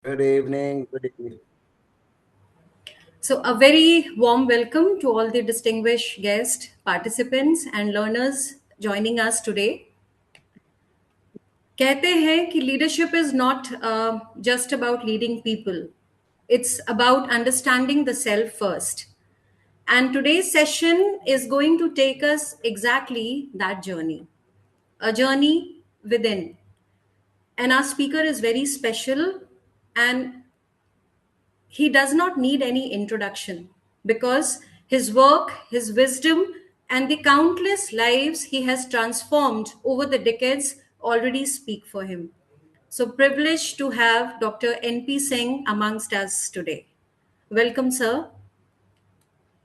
Good evening. Good evening. So, a very warm welcome to all the distinguished guests, participants, and learners joining us today. कहते हैं कि leadership is not just about leading people, it's about understanding the self first. And today's session is going to take us exactly that journey, a journey within. And our speaker is very special, and he does not need any introduction because his work, his wisdom, and the countless lives he has transformed over the decades already speak for him. So, privileged to have Dr. N.P. Singh amongst us today. Welcome, sir.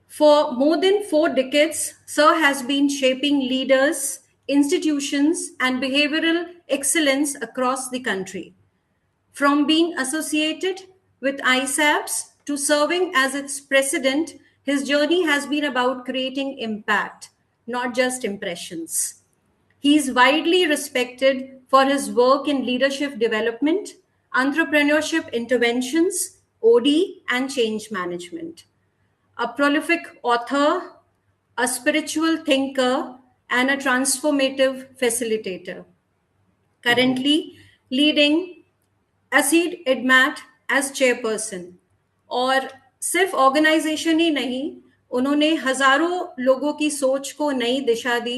For more than 4 decades, Sir has been shaping leaders, institutions, and behavioral excellence across the country. From being associated with ISAPS to serving as its president, his journey has been about creating impact, not just impressions. He is widely respected for his work in leadership development, entrepreneurship interventions, OD, and change management. A prolific author, a spiritual thinker, and a transformative facilitator. Currently leading एसिड एडमैट as chairperson और सिर्फ organisation ही नहीं, उन्होंने हजारों लोगों की सोच को नई दिशा दी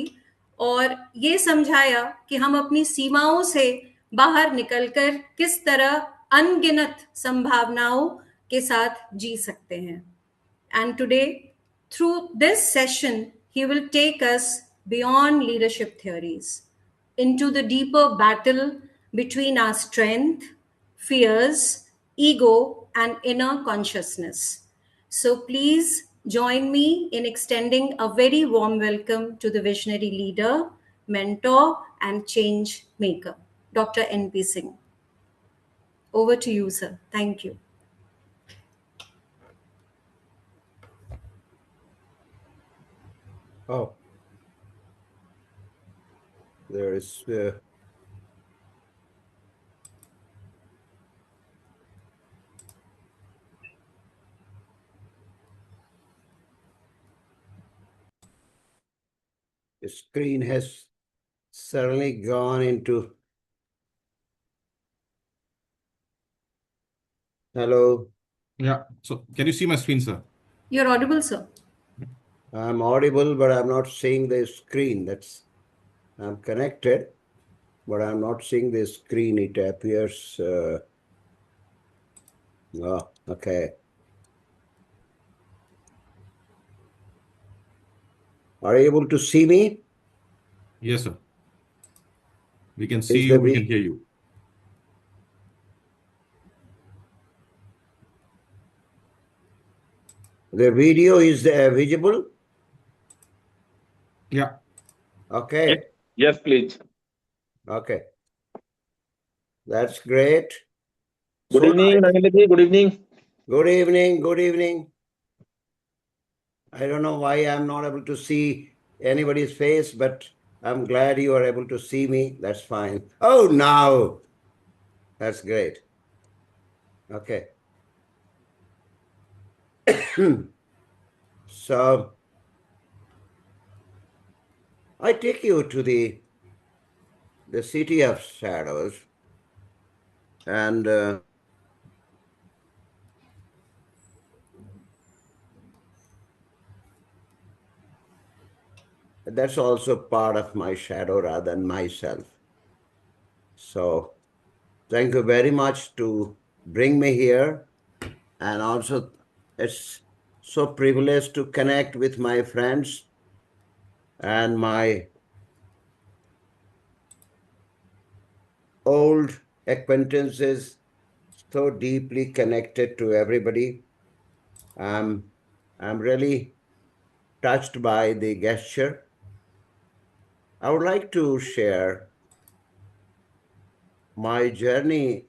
और ये समझाया कि हम अपनी सीमाओं से बाहर निकलकर किस तरह अनगिनत संभावनाओं के साथ जी सकते हैं. And today, through this session, he will take us beyond leadership theories into the deeper battle between our strength, fears, ego, and inner consciousness. So please join me in extending a very warm welcome to the visionary leader, mentor, and change maker, Dr. N.P. Singh. Over to you, sir. Thank you. Oh, there is. The screen has suddenly gone into. Hello. Yeah. So can you see my screen, sir? You're audible, sir. I'm audible, but I'm not seeing the screen. I'm connected, but I'm not seeing the screen. It appears. Oh, okay. Are you able to see me? Yes, sir. We can Is see you, we can hear you. The video is visible? Yeah. Okay. Yes, please. Okay. That's great. Good So evening, Nagendraji. Good evening. good evening. Good evening. I don't know why I'm not able to see anybody's face, but I'm glad you are able to see me. That's fine. Oh, now. That's great. Okay. So I take you to the city of shadows, and that's also part of my shadow rather than myself. So thank you very much to bring me here. And also, it's so privileged to connect with my friends and my old acquaintances, so deeply connected to everybody. I'm really touched by the gesture. I would like to share my journey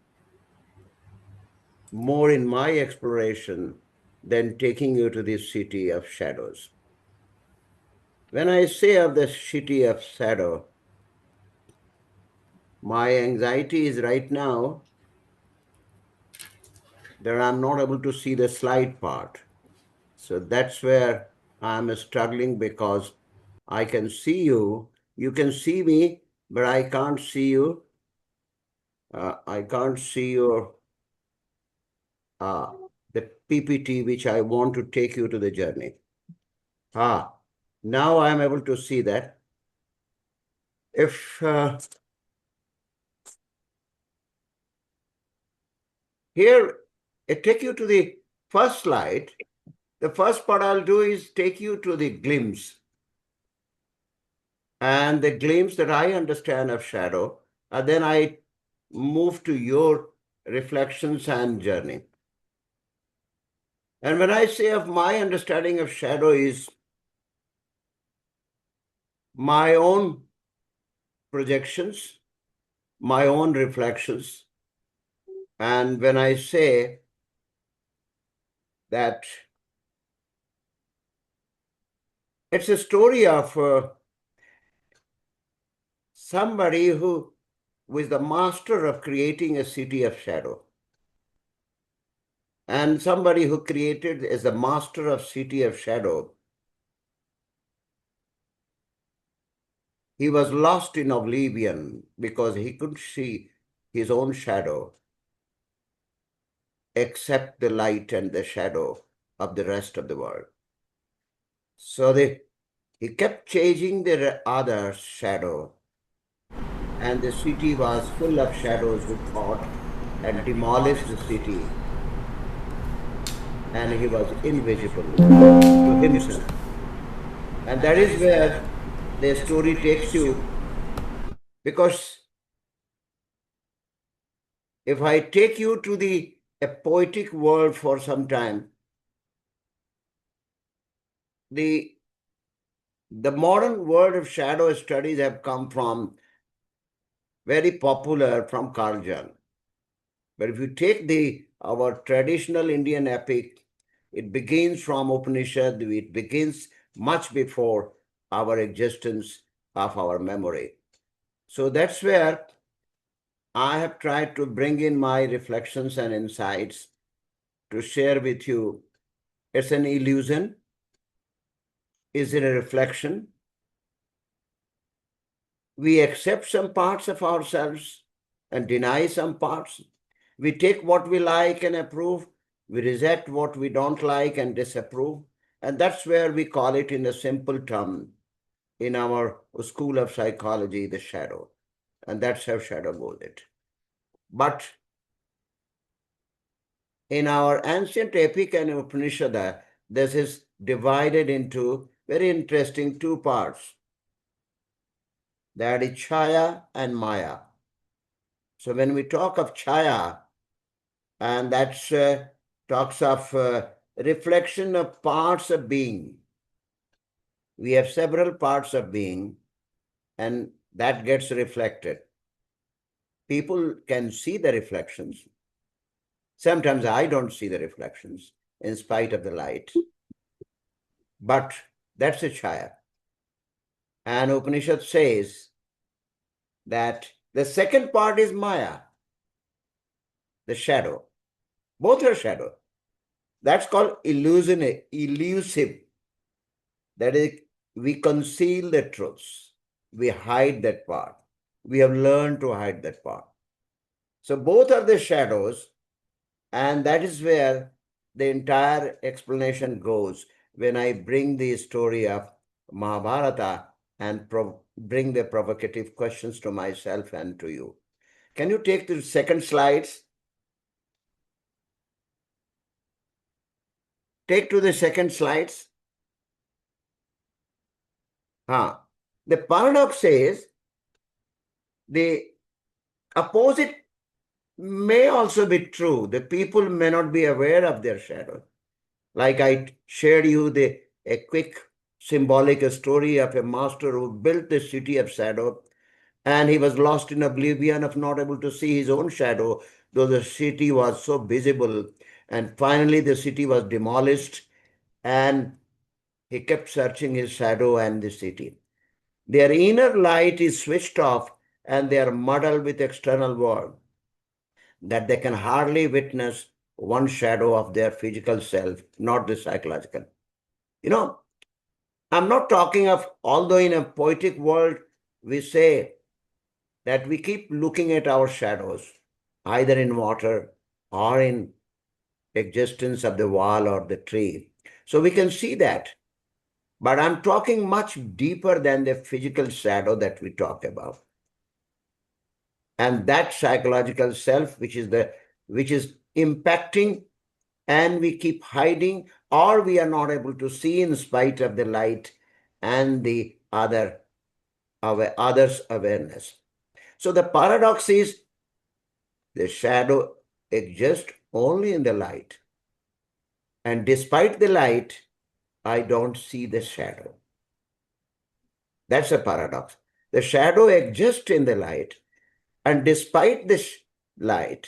more in my exploration than taking you to the city of shadows. When I say of the city of shadow, my anxiety is right now that I'm not able to see the slide part. So that's where I'm struggling, because I can see you. You can see me, but I can't see you. I can't see your uh, the PPT which I want to take you to the journey. Now I'm able to see that. If here, it take you to the first slide. The first part I'll do is take you to the glimpse. And the glimpse that I understand of shadow, and then I move to your reflections and journey. And when I say of my understanding of shadow is my own projections, my own reflections. And when I say that it's a story of somebody who was the master of creating a city of shadow, and somebody who created as the master of city of shadow. He was lost in oblivion because he couldn't see his own shadow except the light and the shadow of the rest of the world. So he kept chasing the other's shadow, and the city was full of shadows who fought and demolished the city, and he was invisible to himself. And that is where the story takes you, because if I take you to a poetic world for some time, the modern world of shadow studies have come from very popular from Carl Jung. But if you take our traditional Indian epic, it begins from Upanishad, it begins much before our existence of our memory. So that's where I have tried to bring in my reflections and insights to share with you. It's an illusion. Is it a reflection? We accept some parts of ourselves and deny some parts. We take what we like and approve. We reject what we don't like and disapprove. And that's where we call it, in a simple term, in our school of psychology, the shadow. And that's how shadow goes it. But in our ancient epic and Upanishad, this is divided into very interesting two parts. That is Chaya and Maya. So when we talk of Chaya, and that's talks of reflection of parts of being. We have several parts of being, and that gets reflected. People can see the reflections. Sometimes I don't see the reflections in spite of the light. But that's a Chaya. And Upanishad says that the second part is Maya, the shadow. Both are shadow. That's called elusive. That is, we conceal the truths. We hide that part. We have learned to hide that part. So both are the shadows, and that is where the entire explanation goes when I bring the story of Mahabharata and bring the provocative questions to myself and to you. Can you take the second slides? Take to the second slides. The paradox says the opposite may also be true. The people may not be aware of their shadow. Like I shared you a quick symbolic story of a master who built the city of shadow, and he was lost in oblivion of not able to see his own shadow, though the city was so visible. And finally the city was demolished, and he kept searching his shadow and the city. Their inner light is switched off, and they are muddled with external world that they can hardly witness one shadow of their physical self, not the psychological. You know, I'm not talking of, although in a poetic world, we say that we keep looking at our shadows, either in water or in existence of the wall or the tree. So we can see that. But I'm talking much deeper than the physical shadow that we talk about. And that psychological self, which is impacting, and we keep hiding, or we are not able to see in spite of the light and the others' awareness. So the paradox is the shadow exists only in the light. And despite the light, I don't see the shadow. That's a paradox. The shadow exists in the light, and despite this light,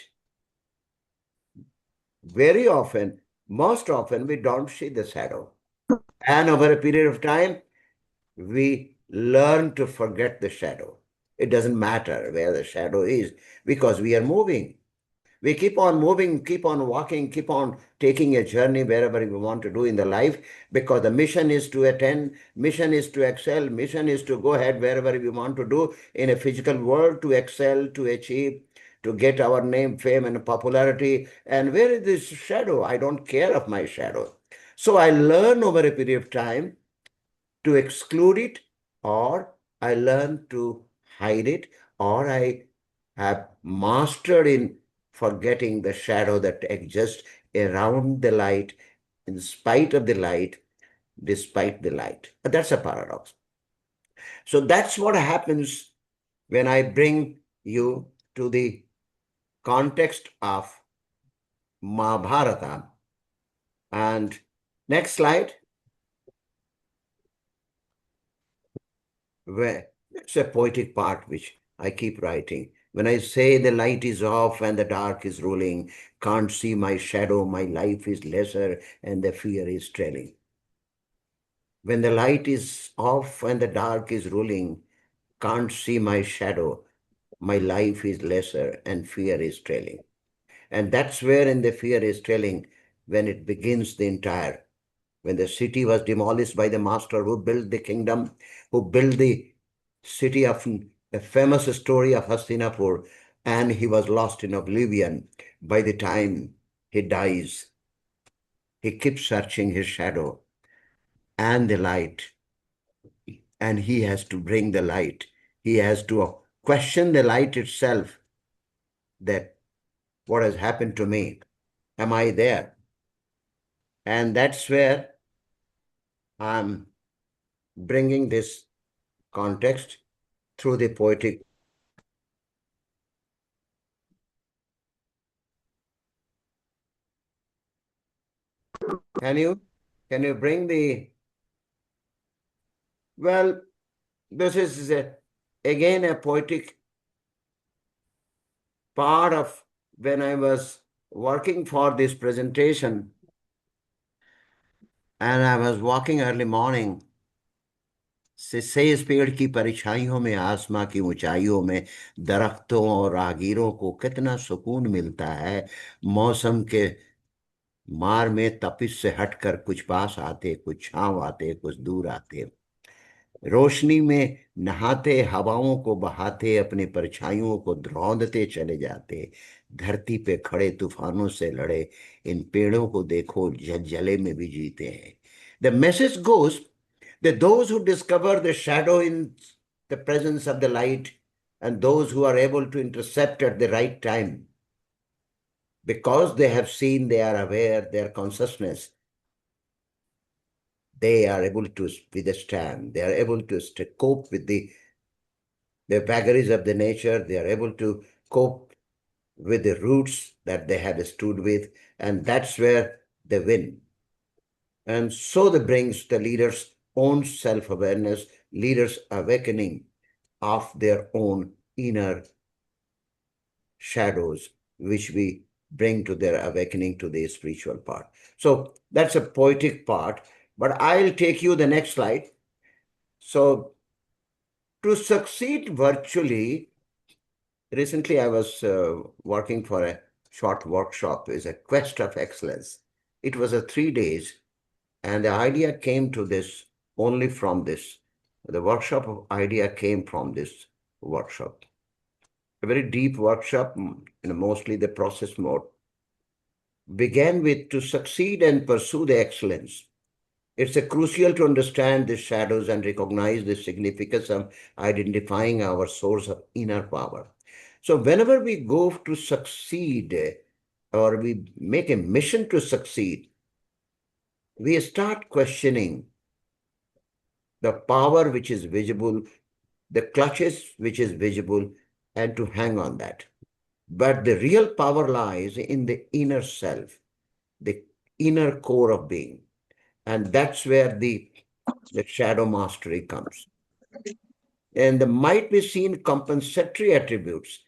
very often, most often, we don't see the shadow. And over a period of time, we learn to forget the shadow. It doesn't matter where the shadow is because we are moving. We keep on moving, keep on walking, keep on taking a journey wherever we want to do in the life because the mission is to attend, mission is to excel, mission is to go ahead wherever we want to do in a physical world to excel, to achieve, to get our name, fame, and popularity. And where is this shadow? I don't care of my shadow. So I learn over a period of time to exclude it, or I learn to hide it, or I have mastered in forgetting the shadow that exists around the light, in spite of the light, despite the light. That's a paradox. So that's what happens when I bring you to the context of Mahabharata. And next slide. Where it's a poetic part which I keep writing. When I say the light is off and the dark is ruling, can't see my shadow, my life is lesser and the fear is trailing. When the light is off and the dark is ruling, can't see my shadow, my life is lesser and fear is trailing. And that's where in the fear is trailing when it begins the entire, when the city was demolished by the master who built the kingdom, who built the city of a famous story of Hastinapur, and he was lost in oblivion. By the time he dies, he keeps searching his shadow and the light, and he has to bring the light. He has to question the light itself that what has happened to me? Am I there? And that's where I'm bringing this context through the poetic. Can you bring the, well, this is again a poetic part of when I was working for this presentation and I was walking early morning. से इस पेड़ की परछाइयों में आसमां की ऊंचाइयों में दरख्तों और राहगीरों को कितना सुकून मिलता है मौसम के मार में तपिश से हटकर कुछ पास आते कुछ छांव आते कुछ दूर आते रोशनी में नहाते हवाओं को बहाते अपनी परछाइयों को रौंदते चले जाते धरती पे खड़े तूफानों से लड़े इन पेड़ों को देखो जले में भी जीते हैं the message goes that those who discover the shadow in the presence of the light and those who are able to intercept at the right time because they have seen, they are aware, their consciousness, they are able to withstand, they are able to cope with the vagaries of the nature, they are able to cope with the roots that they have stood with, and that's where they win. And so that brings the leader's own self-awareness, leaders' awakening of their own inner shadows, which we bring to their awakening to the spiritual part. So that's a poetic part, but I'll take you the next slide. So to succeed virtually, recently I was working for a short workshop is a quest of excellence. It was a 3 days, and the idea came to this only from this. The workshop idea came from this workshop. A very deep workshop, mostly the process mode, began with to succeed and pursue the excellence. It's a crucial to understand the shadows and recognize the significance of identifying our source of inner power. So whenever we go to succeed or we make a mission to succeed, we start questioning the power which is visible, the clutches which is visible, and to hang on that. But the real power lies in the inner self, the inner core of being. And that's where the shadow mastery comes. And there might be seen compensatory attributes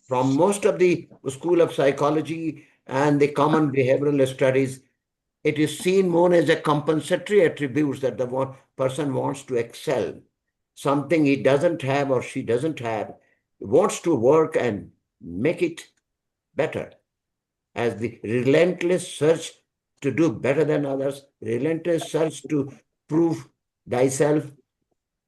from most of the school of psychology and the common behavioral studies. It is seen more as a compensatory attributes that the one person wants to excel, something he doesn't have or she doesn't have, wants to work and make it better, as the relentless search to do better than others, relentless search to prove thyself,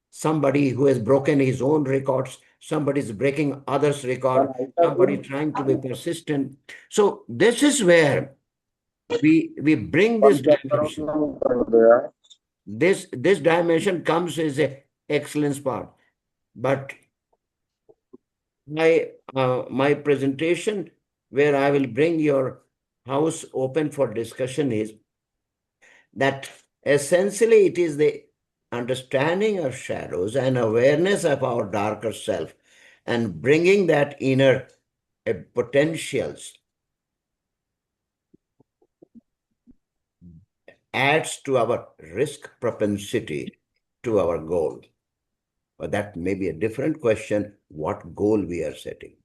somebody who has broken his own records, somebody is breaking others' record, somebody trying to be persistent. So this is where we bring this dimension. This dimension comes as a excellence part. But my presentation, where I will bring your house open for discussion, is that essentially it is the understanding of shadows and awareness of our darker self and bringing that inner potentials adds to our risk propensity to our goal. But that may be a different question, what goal we are setting.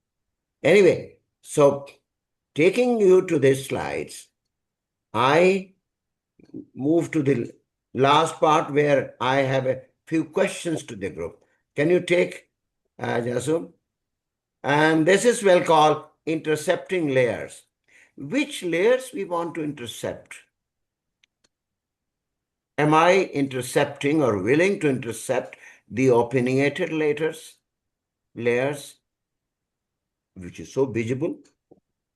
Anyway, so taking you to these slides, I move to the last part where I have a few questions to the group. Can you take, Jasum? And this is well called intercepting layers. Which layers we want to intercept? Am I intercepting or willing to intercept the opinionated layers, which is so visible,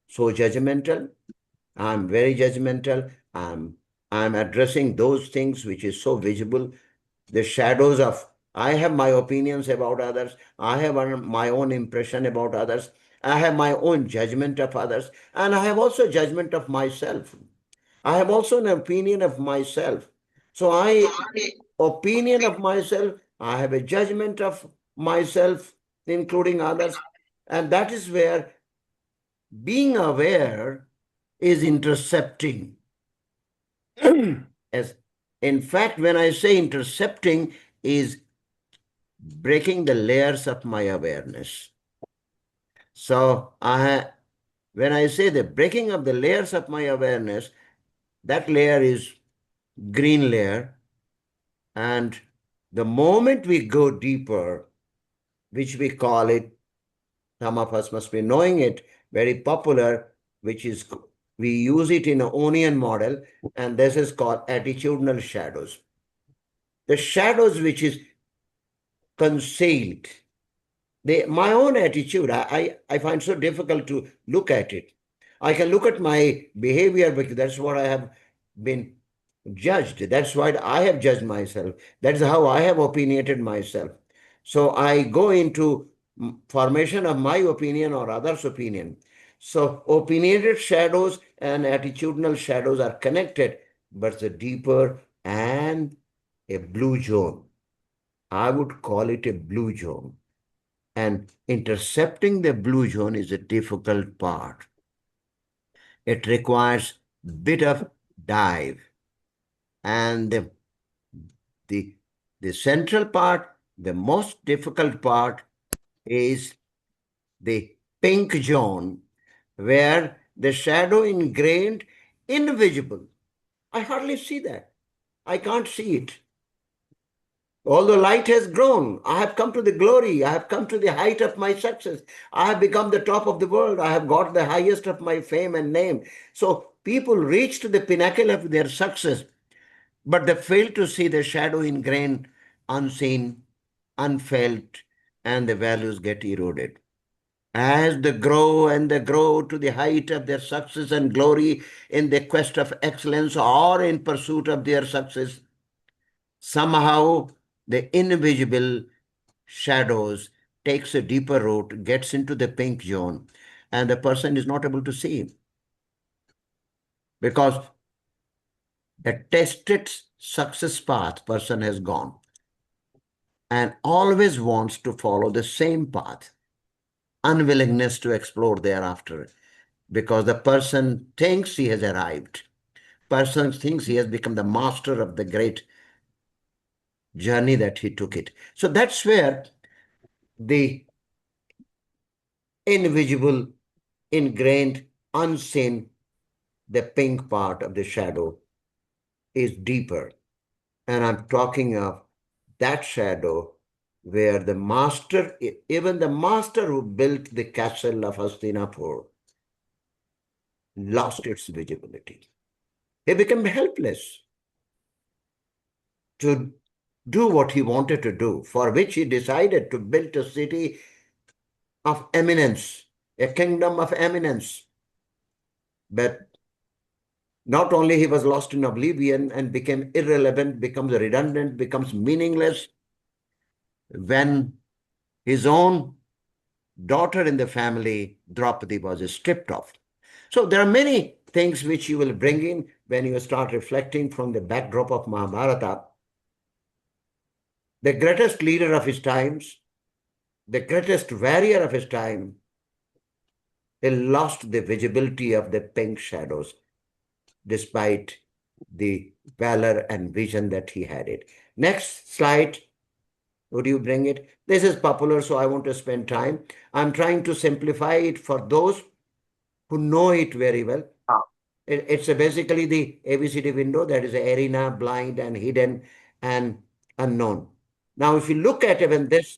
so judgmental? I'm very judgmental. I'm addressing those things which is so visible, the shadows of, I have my opinions about others. I have my own impression about others. I have my own judgment of others. And I have also judgment of myself. I have also an opinion of myself. So opinion of myself, I have a judgment of myself, including others. And that is where being aware is intercepting. As in fact, when I say intercepting, is breaking the layers of my awareness. So when I say the breaking of the layers of my awareness, that layer is green layer. And the moment we go deeper, which we call it, some of us must be knowing it, very popular, which is, we use it in an onion model, and this is called attitudinal shadows. The shadows which is concealed. My own attitude, I find so difficult to look at it. I can look at my behavior because that's what I have been judged. That's why I have judged myself. That's how I have opinionated myself. So I go into formation of my opinion or others' opinion. So opinionated shadows and attitudinal shadows are connected, but the deeper and a blue zone. I would call it a blue zone. And intercepting the blue zone is a difficult part. It requires a bit of dive. And the central part, the most difficult part, is the pink zone, where the shadow ingrained, invisible. I hardly see that. I can't see it. Although light has grown, I have come to the glory. I have come to the height of my success. I have become the top of the world. I have got the highest of my fame and name. So people reach to the pinnacle of their success, but they fail to see the shadow ingrained, unseen, unfelt, and the values get eroded. As they grow to the height of their success and glory in the quest of excellence or in pursuit of their success, somehow the invisible shadows takes a deeper root, gets into the pink zone, and the person is not able to see because the tested success path person has gone and always wants to follow the same path, unwillingness to explore thereafter because the person thinks he has arrived. Person thinks he has become the master of the great journey that he took it. So that's where the invisible, ingrained, unseen, the pink part of the shadow is deeper. And I'm talking of that shadow where the master, even the master who built the castle of Hastinapur, lost its visibility. He became helpless to do what he wanted to do, for which he decided to build a city of eminence, a kingdom of eminence. But not only he was lost in oblivion and became irrelevant, becomes redundant, becomes meaningless when his own daughter in the family, Draupadi, was stripped off. So there are many things which you will bring in when you start reflecting from the backdrop of Mahabharata. The greatest leader of his times, the greatest warrior of his time, he lost the visibility of the pink shadows despite the valor and vision that he had it. Next slide. Would you bring it? This is popular, so I want to spend time. I'm trying to simplify it for those who know it very well. It's basically the ABCD window, that is arena, blind, and hidden, and unknown. Now, if you look at even this,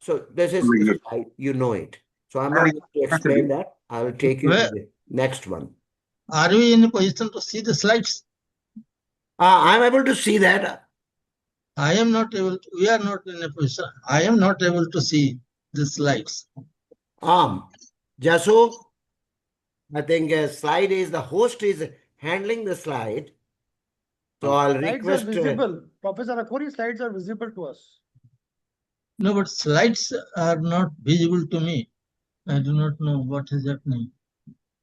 so this is the slide, you know it. So I'm not going to explain that. I will take you to Where the next one. are we in a position to see the slides? I'm able to see that. I am not able to, we are not in a position. I am not able to see the slides. Jasu, I think slide is the host is handling the slide. So I'll Slides are request. visible. Professor Akhori, slides are visible to us. No, but slides are not visible to me. I do not know what is happening.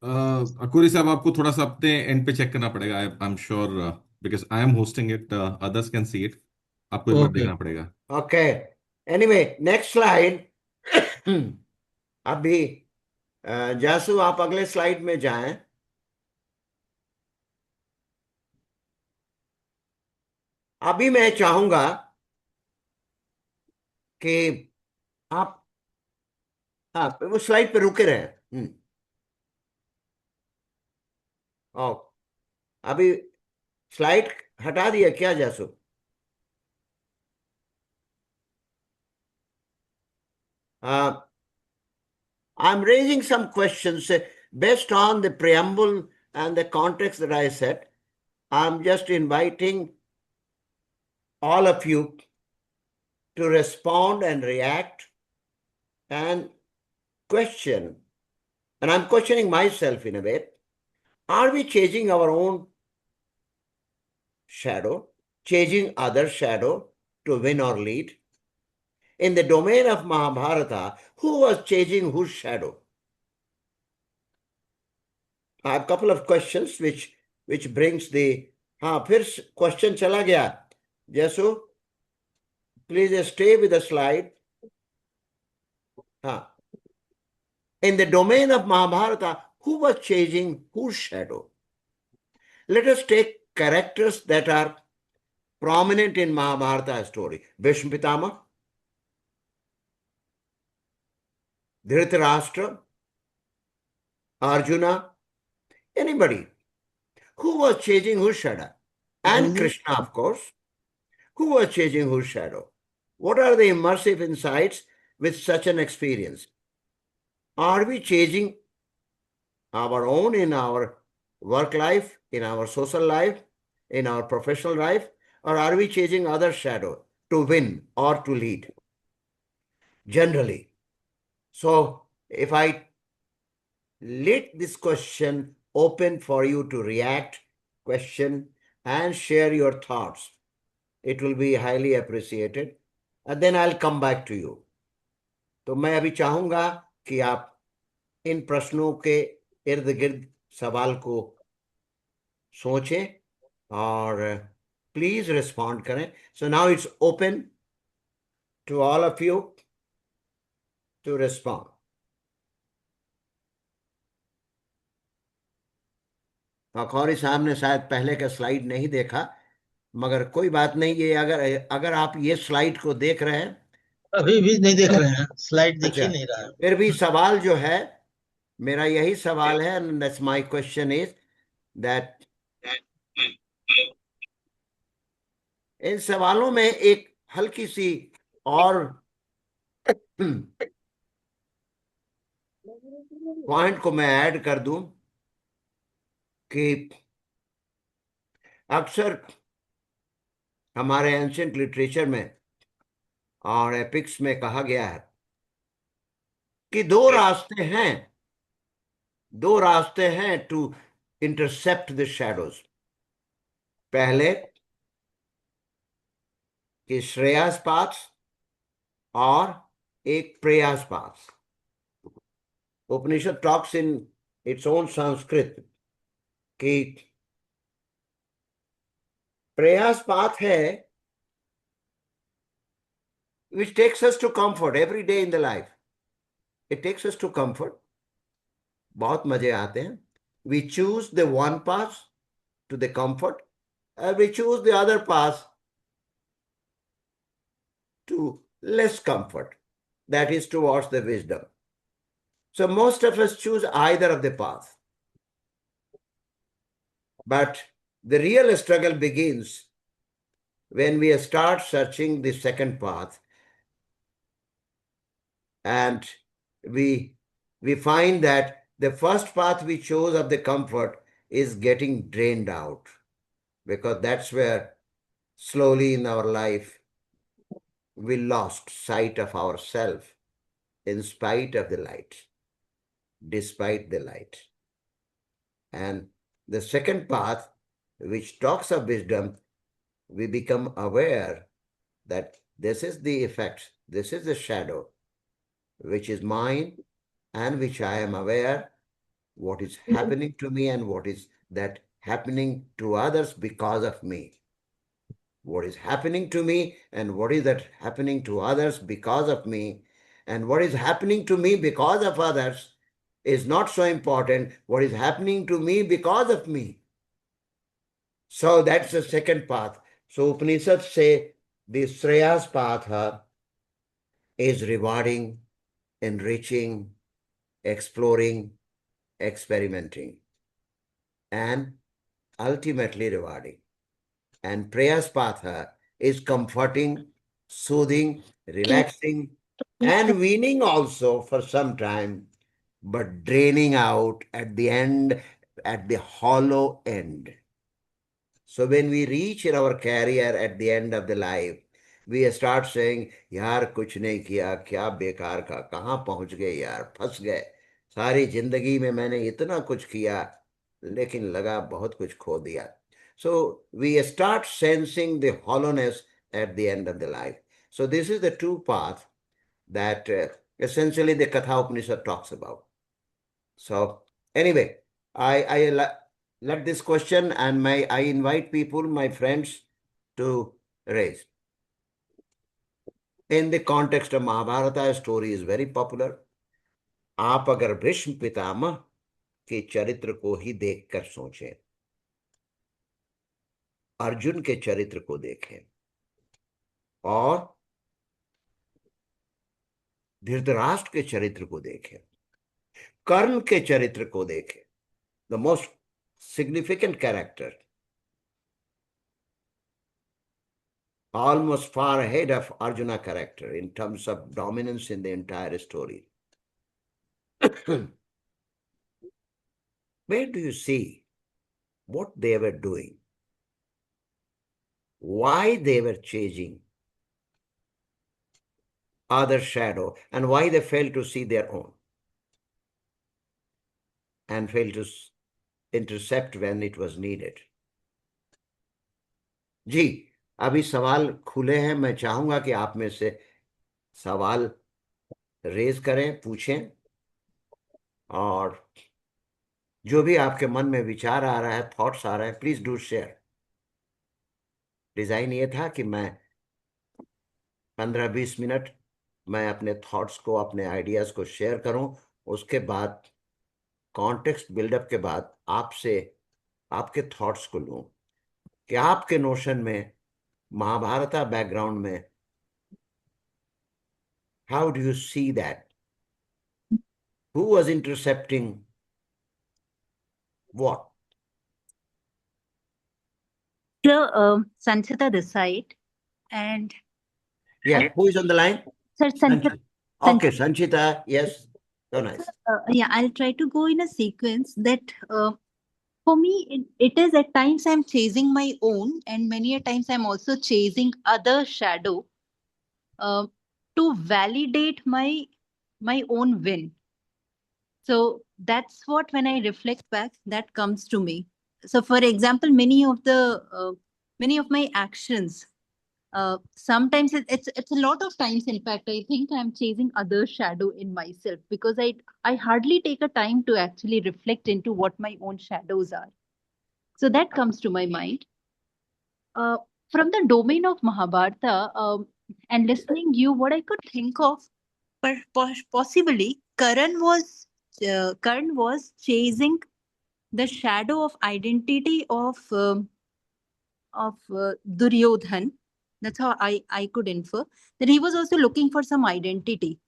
अकूरी साहब आपको थोड़ा सा अपने and पे check करना पड़ेगा. I am sure because I am hosting it, others can see it. आपको एक बार Okay. देखना पड़ेगा. Okay. Anyway, next slide. अभी जासू आप अगले स्लाइड में जाएं. अभी मैं चाहूंगा कि आप हाँ वो स्लाइड पे रुके रहे. ओ अभी स्लाइड हटा दिया क्या जासू? I'm raising some questions based on the preamble and the context that I set. I'm just inviting all of you to respond and react and question. And I'm questioning myself in a way. Are we chasing our own shadow, chasing other shadow to win or lead? In the domain of Mahabharata, who was chasing whose shadow? I have a couple of questions which brings the फिर question चला गया. Jesu, please stay with the slide. In the domain of Mahabharata, who was chasing whose shadow? Let us take characters that are prominent in Mahabharata story. Bhishma Pitama, Dhritarashtra, Arjuna, anybody. Who was chasing whose shadow? And Really? Krishna, of course. Who was chasing whose shadow? What are the immersive insights with such an experience? Are we chasing our own in our work life, in our social life, in our professional life, or are we chasing other shadow to win or to lead? Generally. So if I let this question open for you to react, question, and share your thoughts, it will be highly appreciated. And then I'll come back to you. तो मैं अभी चाहूंगा कि आप इन प्रश्नों के इर्द गिर्द सवाल को सोचें और प्लीज रिस्पॉन्ड करें. So now it's open to all of you to respond. Akhauri साहब ने शायद पहले का स्लाइड नहीं देखा, मगर कोई बात नहीं. ये अगर अगर आप ये स्लाइड को देख रहे हैं, अभी भी नहीं देख रहे हैं, स्लाइड दिख ही अच्छा, नहीं रहा है. फिर भी सवाल जो है, मेरा यही सवाल है, and that's my question is that इन सवालों में एक हल्की सी और पॉइंट को मैं ऐड कर दूं कि अक्सर हमारे एंशिएंट लिटरेचर में और एपिक्स में कहा गया है कि दो रास्ते हैं टू इंटरसेप्ट द शैडोज. पहले कि श्रेयस पाथ और एक प्रयास path. Upanishad talks in its own Sanskrit कि प्रयास पाथ है which takes us to comfort every day in the life. It takes us to comfort. बहुत मजे आते हैं. We choose the one path to the comfort, and we choose the other path to less comfort, that is towards the wisdom. So most of us choose either of the path. But the real struggle begins when we start searching the second path, and we find that the first path we chose of the comfort is getting drained out, because that's where slowly in our life we lost sight of ourselves in spite of the light, despite the light. And the second path, which talks of wisdom, we become aware that this is the effect, this is the shadow, which is mine and which I am aware what is happening to me and what is that happening to others because of me. What is happening to me and what is that happening to others because of me, and what is happening to me because of others is not so important. What is happening to me because of me. So that's the second path. So Upanishads say the Shreyas path is rewarding, enriching, exploring, experimenting, and ultimately rewarding. And Prayas Patha is comforting, soothing, relaxing, and weaning also for some time, but draining out at the end, at the hollow end. So when we reach in our career at the end of the life, we start saying, यार कुछ नहीं किया, क्या बेकार का, कहाँ पहुंच गए यार, फंस गए. सारी जिंदगी में मैंने इतना कुछ किया, लेकिन लगा बहुत कुछ खो दिया. So we start sensing the hollowness at the end of the life. So this is the two paths that essentially the Katha Upanishad talks about. So anyway, I let this question and I invite people, my friends, to raise. In the context of Mahabharata, a story is very popular. आप अगर भीष्म पितामह के चरित्र को ही देखकर सोचें, अर्जुन के चरित्र को देखें और धृतराष्ट्र के चरित्र को देखें, कर्ण के चरित्र को देखें, the most significant character, almost far ahead of Arjuna character in terms of dominance in the entire story. Where do you see what they were doing? Why they were chasing other shadow and why they failed to see their own and failed to intercept when it was needed? जी, अभी सवाल खुले हैं। मैं चाहूंगा कि आप में से सवाल रेज करें, पूछें, और जो भी आपके मन में विचार आ रहा है, थॉट्स आ रहे हैं, प्लीज डू शेयर। डिजाइन ये था कि मैं 15-20 मिनट मैं अपने थॉट्स को, अपने आइडियाज को शेयर करूं, उसके बाद कॉन्टेक्स्ट बिल्डअप के बाद आपसे आपके थॉट्स को लूं कि आपके नोशन में महाभारत बैकग्राउंड में how do you see that, who was intercepting what? So, Sanchita this side, and Yeah, who is on the line? Sir Sanchita. Okay, Sanchita, yes, so nice. Yeah, I'll try to go in a sequence that for me, it is at times I'm chasing my own, and many a times I'm also chasing other shadow to validate my own win. So that's what, when I reflect back, that comes to me. So, for example, many of my actions, sometimes it's a lot of times, in fact, I think I'm chasing other shadow in myself, because I hardly take a time to actually reflect into what my own shadows are. So that comes to my mind. From the domain of Mahabharata, and listening you, what I could think of, possibly Karan was chasing the shadow of identity of Duryodhan. That's how I could infer that he was also looking for some identity,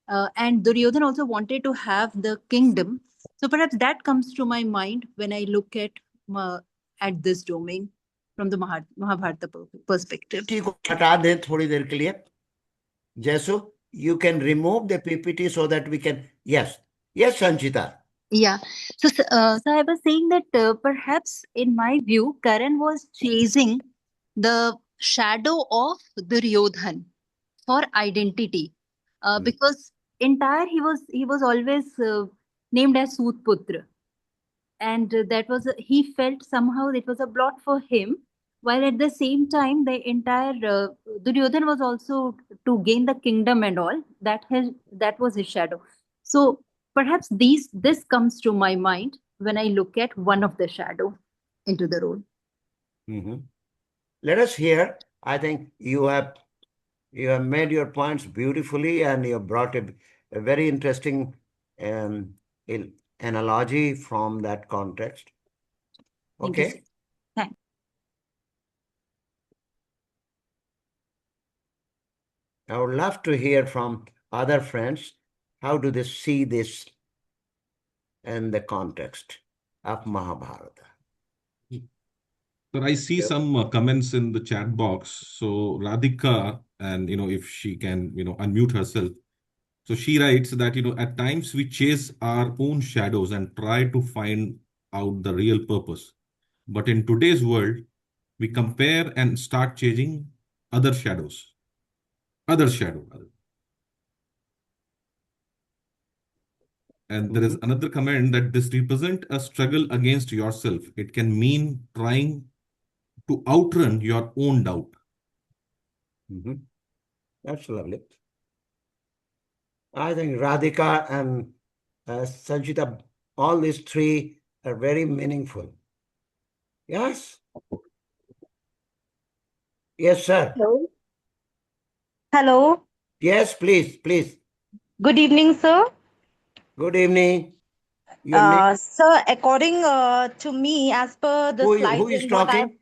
and Duryodhan also wanted to have the kingdom. So perhaps that comes to my mind when I look at this domain from the Mahabharata perspective. PPT को हटा दें थोड़ी देर के लिए। जैसो, you can remove the PPT so that we can, yes, Sanchita. Yeah. So I was saying that perhaps, in my view, Karan was chasing the shadow of Duryodhan for identity, because entire he was always named as Sutputra, and that was he felt somehow it was a blot for him. While at the same time, the entire Duryodhan was also to gain the kingdom and all that was his shadow. So perhaps this comes to my mind when I look at one of the shadow into the role. Let us hear. I think you have made your points beautifully, and you have brought a very interesting analogy from that context. Okay. Thank you, thanks. I would love to hear from other friends. How do they see this in the context of Mahabharata? Sir, I see some comments in the chat box. So Radhika, and if she can, unmute herself. So she writes that, at times we chase our own shadows and try to find out the real purpose. But in today's world, we compare and start chasing other shadows. Other shadow. And there is another comment that this represent a struggle against yourself. It can mean trying to outrun your own doubt. That's lovely. I think Radhika and Sanchita, all these three are very meaningful. Yes? Yes, sir. Hello. Hello. Yes, please. Good evening, sir. Good evening. Your name? Sir, according to me, as per the slides, Who is and what talking?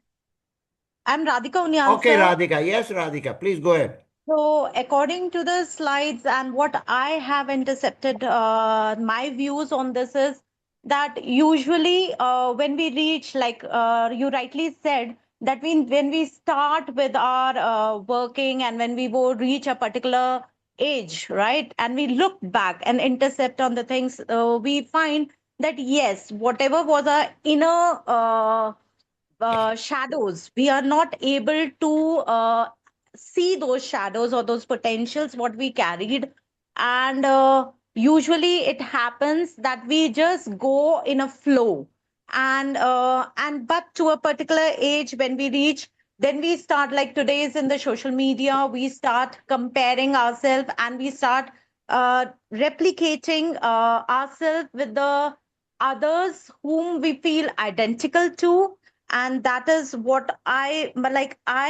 I'm Radhika Unyal, Okay, sir. Radhika. Yes, Radhika. Please go ahead. So, according to the slides and what I have intercepted, my views on this is that usually when we reach, like you rightly said, that when we start with our working, and when we will reach a particular age, right, and we look back and intercept on the things, we find that yes, whatever was our inner shadows, we are not able to see those shadows or those potentials what we carried. And usually it happens that we just go in a flow, and but to a particular age when we reach, then we start, like today is in the social media, we start comparing ourselves, and we start replicating ourselves with the others whom we feel identical to. And that is what I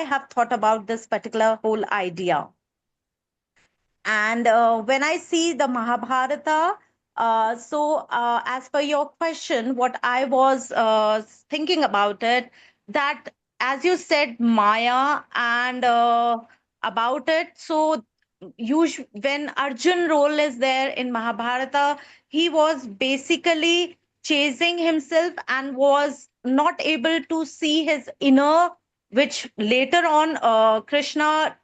have thought about this particular whole idea. And when I see the Mahabharata, as per your question, what I was thinking about it, that as you said, Maya, and about it, so when Arjun role is there in Mahabharata, he was basically chasing himself and was not able to see his inner, which later on Krishna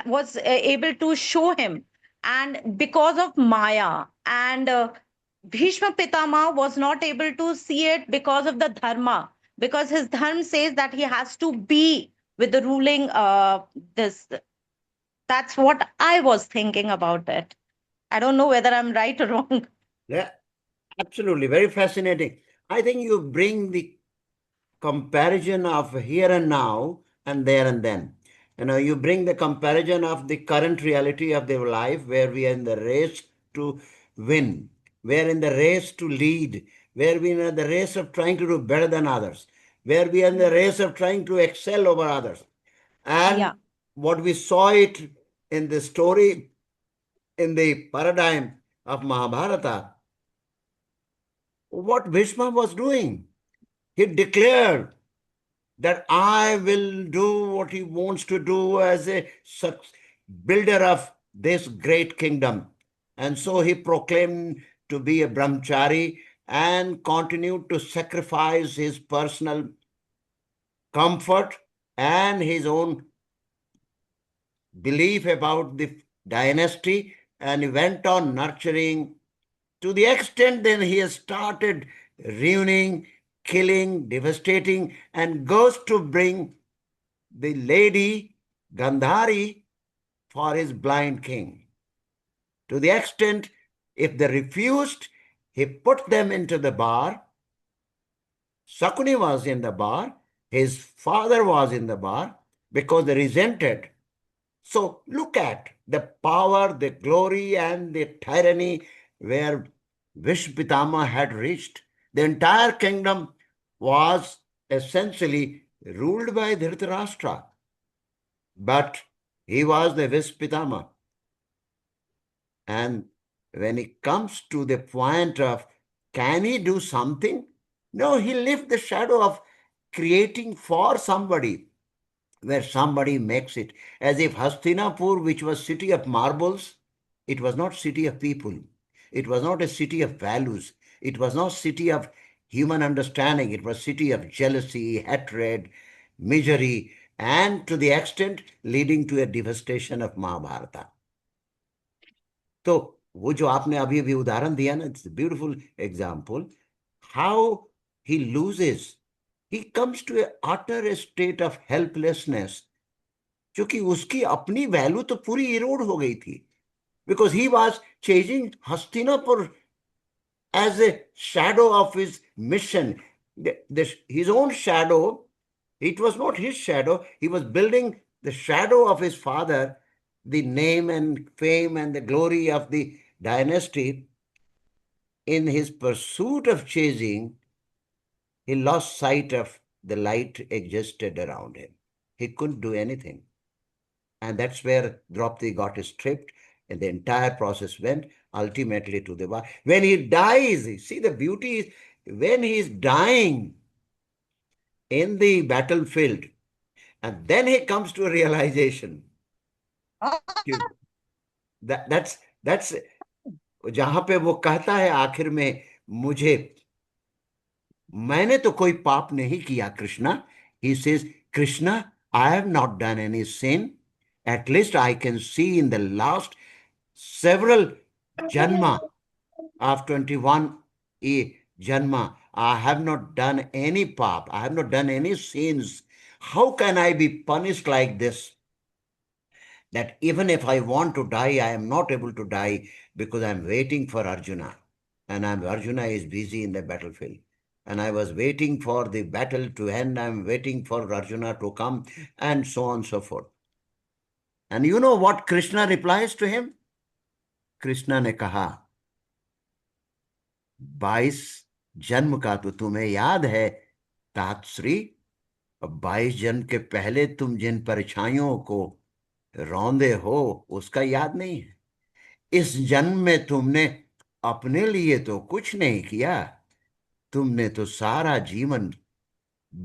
was able to show him. And because of Maya, and Bhishma Pitama was not able to see it because of the dharma, because his dharma says that he has to be with the ruling this. That's what I was thinking about it. I don't know whether I'm right or wrong. Yeah, absolutely. Very fascinating. I think you bring the comparison of here and now and there and then. You bring the comparison of the current reality of their life where we are in the race to win, we're in the race to lead, where we are in the race of trying to do better than others, where we are in the race of trying to excel over others. And Yeah. what we saw it in the story, in the paradigm of Mahabharata, what Bhishma was doing. He declared that I will do what he wants to do as a builder of this great kingdom. And so he proclaimed to be a brahmachari and continued to sacrifice his personal comfort and his own belief about the dynasty, and he went on nurturing to the extent then he has started ruining, killing, devastating, and goes to bring the lady Gandhari for his blind king. To the extent, if they refused, he put them into the bar. Sakuni was in the bar, his father was in the bar because they resented. So look at the power, the glory, and the tyranny where Vishpitama had reached. The entire kingdom was essentially ruled by Dhritarashtra, but he was the Vishpitama. And when it comes to the point of can he do something? No, he lived the shadow of creating for somebody, where somebody makes it. As if Hastinapur, which was city of marbles, it was not city of people. It was not a city of values. It was not city of human understanding. It was city of jealousy, hatred, misery, and to the extent leading to a devastation of Mahabharata. तो वो जो आपने अभी अभी उदाहरण दिया ना, it's beautiful example how he loses, he comes to a utter state of helplessness, क्योंकि उसकी अपनी वैल्यू तो पूरी इरोड हो गई थी, because he was chasing Hastinapur as a shadow of his mission. His own shadow, it was not his shadow, he was building the shadow of his father, the name and fame and the glory of the dynasty. In his pursuit of chasing, he lost sight of the light existed around him. He couldn't do anything. And that's where Draupadi got stripped, and the entire process went ultimately to the war. When he dies, see the beauty is when he is dying in the battlefield, and then he comes to a realization. That's जहां पे वो कहता है आखिर में, मुझे मैंने तो कोई पाप नहीं किया Krishna. He says, Krishna, I have not done any sin. At least I can see in the last several janma of 21 janma, I have not done any pap. I have not done any sins. How can I be punished like this? That even if I want to die, I am not able to die because I'm waiting for Arjuna. And Arjuna is busy in the battlefield. And I was waiting for the battle to end. I'm waiting for Arjuna to come, and so on and so forth. And you know what Krishna replies to him? Krishna ने कहा 22 जन्म का तो तुम्हें याद है तातश्री। अब 22 जन्म के पहले तुम जिन परछाइयों को रौंदे हो उसका याद नहीं है। इस जन्म में तुमने अपने लिए तो कुछ नहीं किया, तुमने तो सारा जीवन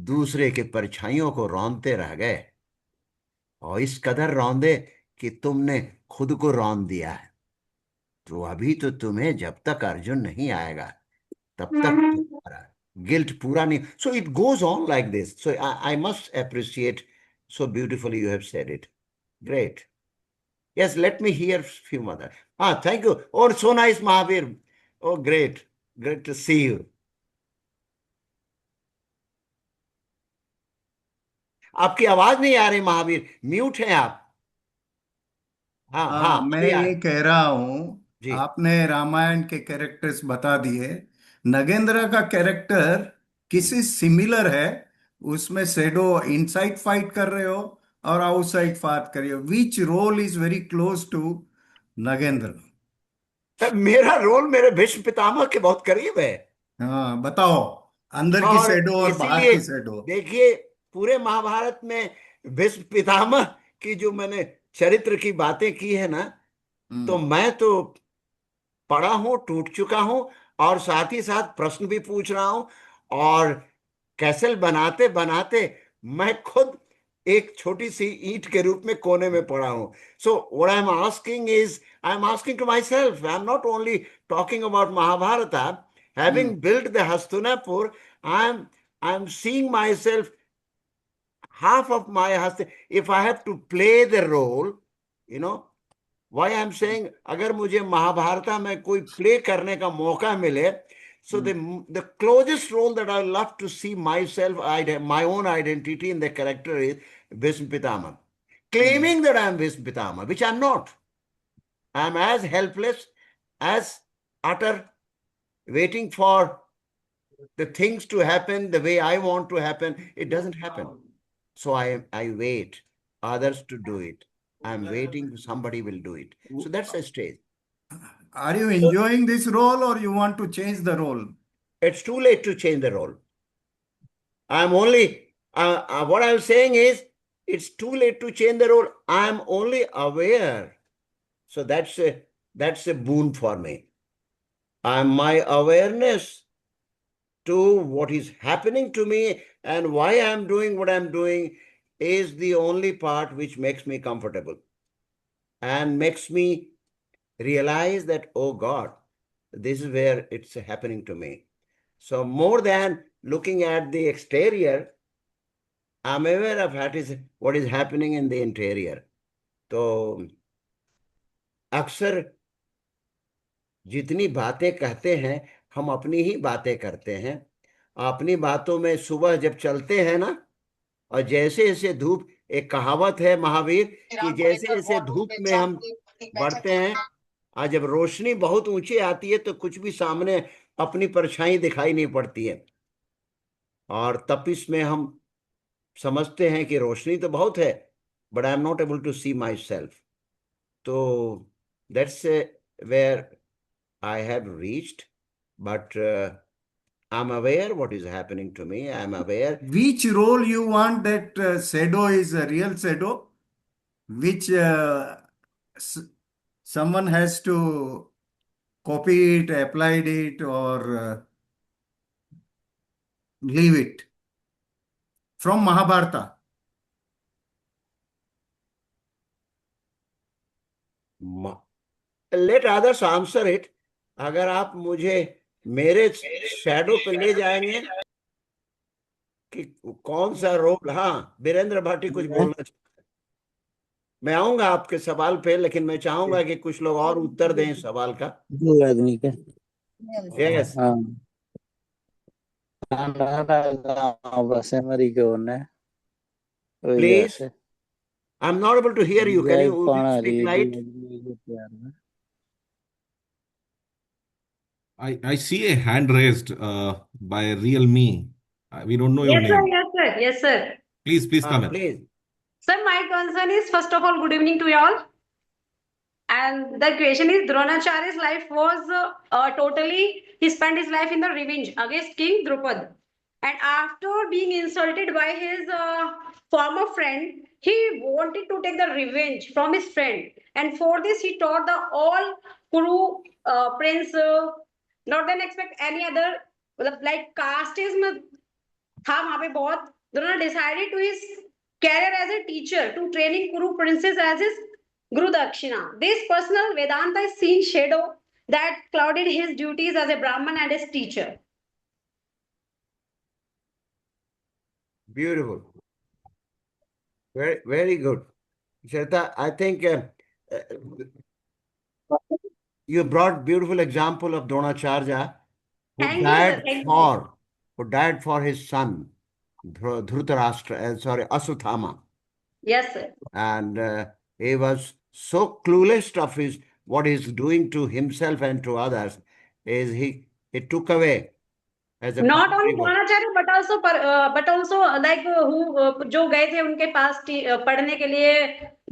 दूसरे के परछाइयों को रौंदते रह गए, और इस कदर रौंदे कि तुमने खुद को रौंद दिया है। तो अभी तो तुम्हें जब तक अर्जुन नहीं आएगा तब तक तुम्हारा गिल्ट पूरा नहीं। So it goes on like this. So I must appreciate, so beautifully you have said it. Great. Yes, let me hear few mother. Thank you. Oh, so nice, Mahavir. Oh, great. Great to see you. आपकी आवाज नहीं आ रही Mahavir, mute हैं आप। हाँ हाँ, हाँ, मैं अभी आ ये कह रहा हूँ, जी। आपने रामायण के कैरेक्टर्स बता दिए। नगेंद्र का कैरेक्टर किसी सिमिलर है? उसमें शेडो इनसाइड फाइट कर रहे हो और आउटसाइड फाइट कर रहे हो। Which role is very close to Nagendra? मेरा रोल मेरे भीष्म पितामह के बहुत करीब है। हाँ, बताओ, अंदर की और शेडो और बाहर इसीलिए की शेडो। देखिए, पूरे महाभारत में भीष्म पितामह की जो मैंने चरित्र की बातें की है ना, तो हम्म। मैं तो पढ़ा हूं, टूट चुका हूं, और साथ ही साथ प्रश्न भी पूछ रहा हूं। और कैसल बनाते बनाते मैं खुद एक छोटी सी ईंट के रूप में कोने में पड़ा हूं। So what I am asking to myself, I am not only talking about Mahabharat. Hmm. Having built the Hastinapur, I'm seeing myself half of my Hasti. If I have to play the role, you know, why I'm saying अगर मुझे महाभारत में कोई play करने का मौका मिले, so the closest role that I love to see myself, my own identity in the character is Bhisma Pitama, claiming that I'm Bhisma Pitama, which I'm not. I'm as helpless, as utter, waiting for the things to happen the way I want to happen. It doesn't happen. So I wait others to do it. I'm waiting somebody will do it. So that's a stage. Are you enjoying this role or you want to change the role? It's too late to change the role. I'm only what I'm saying is it's too late to change the role. I'm only aware. So that's a boon for me. My awareness to what is happening to me and why I'm doing what I'm doing is the only part which makes me comfortable and makes me realize that, oh God, this is where it's happening to me. So more than looking at the exterior, I'm aware of what is happening in the interior. तो अक्सर जितनी बातें कहते हैं हम अपनी ही बातें करते हैं। अपनी बातों में सुबह जब चलते हैं ना, और जैसे जैसे धूप, एक कहावत है महावीर कि जैसे जैसे धूप में हम बढ़ते हैं, और जब रोशनी बहुत ऊंची आती है तो कुछ भी सामने अपनी परछाई दिखाई नहीं पड़ती है, और तपिश में हम समझते हैं कि रोशनी तो बहुत है, but I am not able to see myself. तो that's where I have reached, but I'm aware what is happening to me. I'm aware. Which role you want that shadow is a real shadow, which s- someone has to copy it, applied it, or leave it from Mahabharata. Let others answer it. अगर आप मुझे मेरे shadow पे ले जाएंगे कि कौन सा रोल। हाँ, बीरेंद्र भाटी कुछ बोलना चाहते हैं। मैं आऊंगा आपके सवाल पे, लेकिन मैं चाहूंगा कि कुछ लोग और उत्तर दें इस सवाल का। दो आदमी का। यस हाँ बस हमारी को ने ওই प्लीज। আছে I am not able to hear you, can যাই यू পানারি स्पीक দুই लाइट? আদমি প্যার में I see a hand raised by Real Me. We don't know your Yes, sir. name. Yes, sir. Yes, sir. Please हाँ come in. Please. Sir, my concern is first of all, good evening to you all. And the question is, Dronacharya's life was totally, he spent his life in the revenge against King Drupad. And after being insulted by his former friend, he wanted to take the revenge from his friend. And for this, he taught the all Kuru prince, not then expect any other, like casteism था वहां पे बहुत. Drona decided to his career as a teacher to training Kuru princes as his Guru Dakshina. This personal Vedanta is seen shadow that clouded his duties as a Brahman and his teacher. Beautiful. Very good. Shweta, I think you brought beautiful example of Dronacharya who Thank you, sir. died Thank you. for his son Dhritarashtra, sorry, Aswathama. Yes, sir. And he was so clueless of his what he's doing to himself and to others, is he took away as a Not only punishment. Dronacharya, but also like who जो गए थे उनके पास पढ़ने के लिए,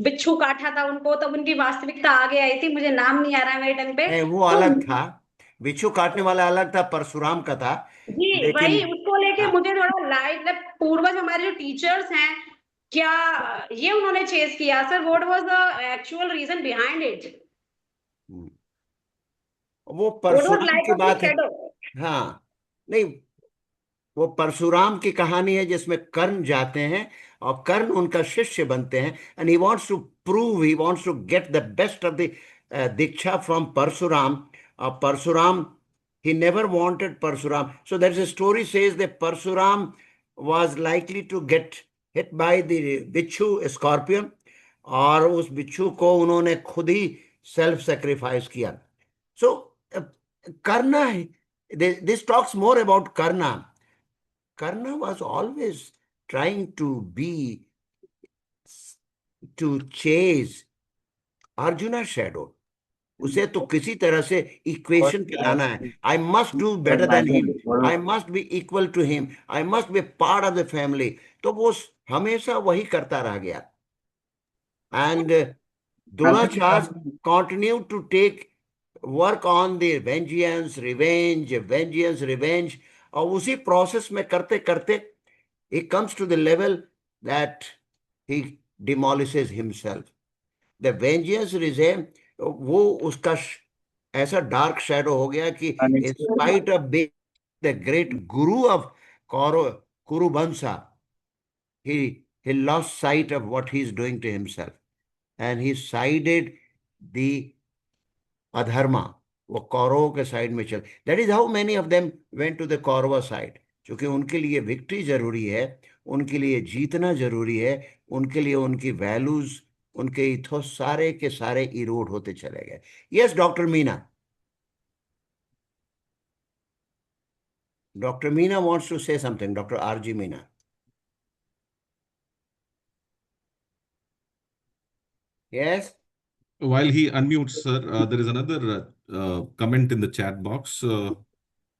बिच्छू काटा था उनको, तब उनकी वास्तविकता आगे आई थी. मुझे नाम नहीं आ रहा है मेरे टाइम पे. वो तो अलग था, बिच्छू काटने वाला अलग था, परशुराम का था। जी लेकिन वही उसको लेके हाँ, मुझे थोड़ा लाइट, मतलब पूर्वज हमारे जो टीचर्स हैं, क्या ये उन्होंने चेस किया sir? What was the actual reason behind it? वो व्हाट वाज परशुराम लाइक की ऑफ द बात है। शैडो? हाँ, नहीं, वो परशुराम की कहानी है जिसमें कर्ण जाते हैं और कर्ण उनका शिष्य बनते हैं, and he wants to prove, he wants to get the best of the diksha from Parashuram. और Parashuram, he never wanted Parsuram. So there's a story says that Parsuram was likely to get hit by the बिच्छू scorpion, और उस बिच्छू को उन्होंने खुद ही self sacrifice किया। सो Karna, this talks more about Karna. Karna was always trying to chase Arjuna's shadow. उसे तो किसी तरह से इक्वेशन पे लाना है। I must do better than him, I must be equal to him, I must be part of the family. तो वो हमेशा वही करता रह गया। And Dronacharya continue to take work on the vengeance revenge, और उसी प्रोसेस में करते करते he comes to the level that he demolishes himself. The vengeance is a, वो उसका ऐसा डार्क शैडो हो गया कि in spite of being the great guru of Kurubamsa, he lost sight of what he's doing to himself, and he sided the अधर्मा, वो कौरवों के side में चल। That is how many of them went to the Kaurava side, क्योंकि उनके लिए victory जरूरी है, उनके लिए जीतना जरूरी है, उनके लिए उनकी वैल्यूज, उनके इथोस सारे के सारे इरोड होते चले गए। Yes doctor Meena, doctor Meena wants to say something, doctor RG Meena. Yes While he unmutes, sir, there is another comment in the chat box.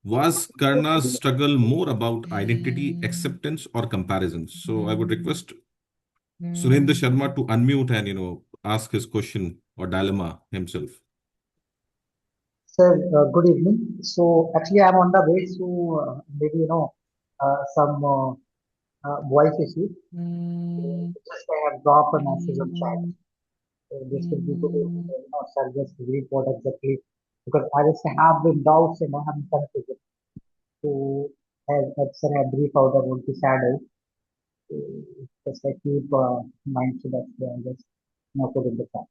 Was Karna's struggle more about identity, acceptance, or comparison? So I would request Surendra Sharma to unmute and ask his question or dilemma himself. Sir, good evening. So actually, I'm on the way, so maybe some voice issue. Just I have dropped a message on chat. So this will be good. Sir, just read what exactly, because I just have been doubts and I have been confusion. So as sir had brief out about the shadow, so just I keep mind so that I just put in the chat.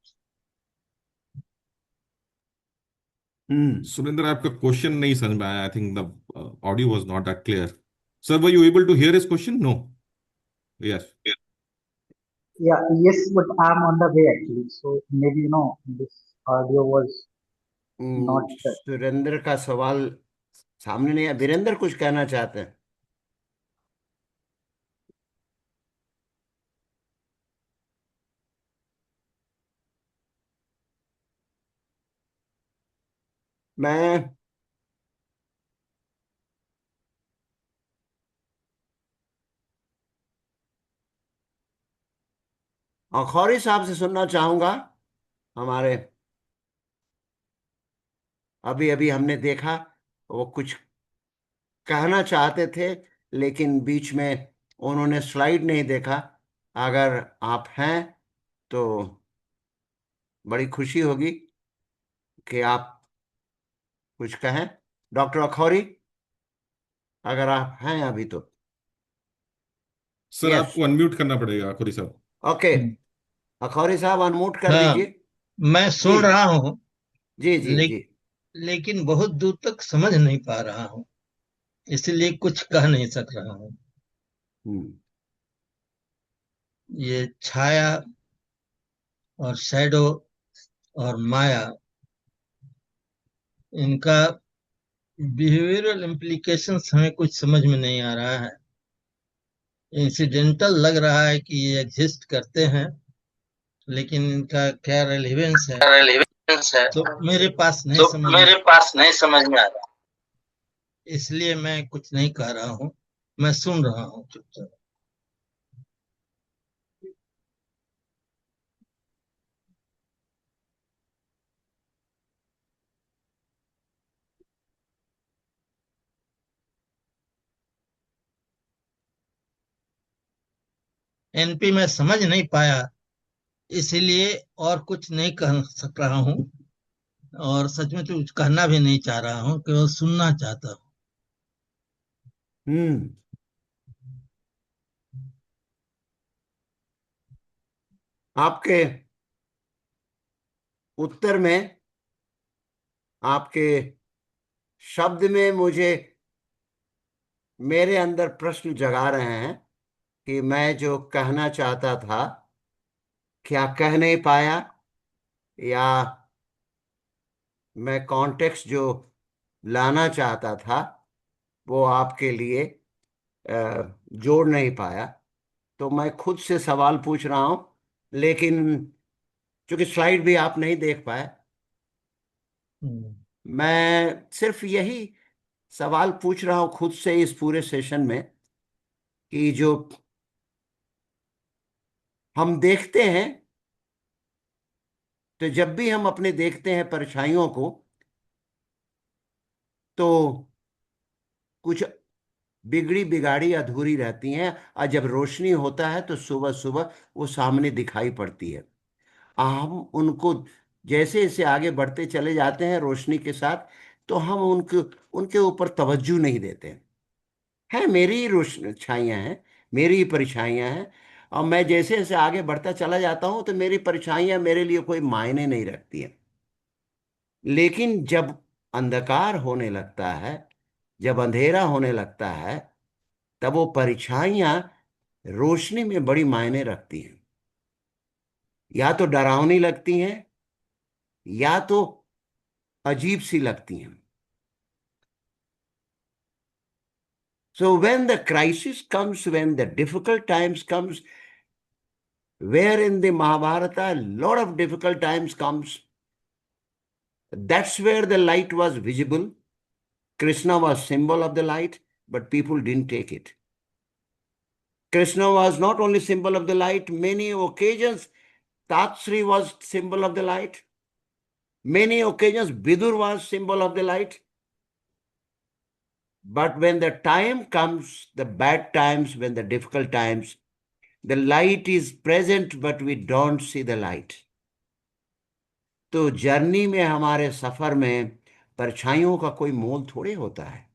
Surendra, आपका question नहीं समझ में आया. I think the audio was not that clear. Sir, were you able to hear his question? No. Yes. Yeah, yes, but I'm on the way actually. So maybe, this audio was not. Surendra का सवाल सामने नहीं है। वीरेंद्र कुछ कहना चाहते हैं? मैं अखौरी साहब से सुनना चाहूंगा। हमारे अभी अभी हमने देखा वो कुछ कहना चाहते थे, लेकिन बीच में उन्होंने स्लाइड नहीं देखा। अगर आप हैं तो बड़ी खुशी होगी कि आप कुछ कहें। डॉक्टर अखौरी, अगर आप हैं अभी तो। सर, यस, आपको अनम्यूट करना पड़ेगा खोरी साहब। ओके। अखौरी साहब अनम्यूट कर हाँ, दीजिए। मैं जी सुन रहा हूँ, जी जी ले, जी। लेकिन बहुत दूर तक समझ नहीं पा रहा हूँ, इसलिए कुछ कह नहीं सक रहा हूँ। हम्म ये छाया और शैडो और माया, इनका बिहेवियरल इम्प्लीकेशंस हमें कुछ समझ में नहीं आ रहा है। इंसिडेंटल लग रहा है कि ये एग्जिस्ट करते हैं, लेकिन इनका क्या रेलिवेंस है रेलिवेंस है तो मेरे पास नहीं तो समझ में, मेरे पास नहीं समझ में आ रहा। इसलिए मैं कुछ नहीं कह रहा हूँ, मैं सुन रहा हूँ चुपचाप। एनपी में समझ नहीं पाया, इसीलिए और कुछ नहीं कह सक रहा हूँ, और सच में तो कुछ कहना भी नहीं चाह रहा हूँ, केवल सुनना चाहता हूँ। हम्म आपके उत्तर में, आपके शब्द में मुझे मेरे अंदर प्रश्न जगा रहे हैं कि मैं जो कहना चाहता था क्या कह नहीं पाया, या मैं कॉन्टेक्स्ट जो लाना चाहता था वो आपके लिए जोड़ नहीं पाया। तो मैं खुद से सवाल पूछ रहा हूं, लेकिन चूंकि स्लाइड भी आप नहीं देख पाए, हम्म। मैं सिर्फ यही सवाल पूछ रहा हूं खुद से इस पूरे सेशन में कि जो हम देखते हैं, तो जब भी हम अपने देखते हैं परछाइयों को, तो कुछ बिगड़ी बिगाड़ी अधूरी रहती हैं, और जब रोशनी होता है तो सुबह सुबह वो सामने दिखाई पड़ती है। हम उनको जैसे जैसे आगे बढ़ते चले जाते हैं रोशनी के साथ, तो हम उनके उनके ऊपर तवज्जो नहीं देते हैं। मेरी ही रोशनी छाइयाँ हैं, मेरी ही परछाइयाँ हैं, और मैं जैसे जैसे आगे बढ़ता चला जाता हूँ तो मेरी परछाइयाँ मेरे लिए कोई मायने नहीं रखती हैं। लेकिन जब अंधकार होने लगता है, जब अंधेरा होने लगता है, तब वो परछाइयाँ रोशनी में बड़ी मायने रखती हैं। या तो डरावनी लगती हैं, या तो अजीब सी लगती हैं। So when the crisis comes, when the difficult times comes, where in the Mahabharata, a lot of difficult times comes, that's where the light was visible. Krishna was symbol of the light, but people didn't take it. Krishna was not only symbol of the light, many occasions Tatsri was symbol of the light. Many occasions Bidur was symbol of the light. But when the time comes, the bad times, when the difficult times, the light is present, but we don't see the light. तो journey में, हमारे सफर में परछाइयों का कोई मोल थोड़े होता है।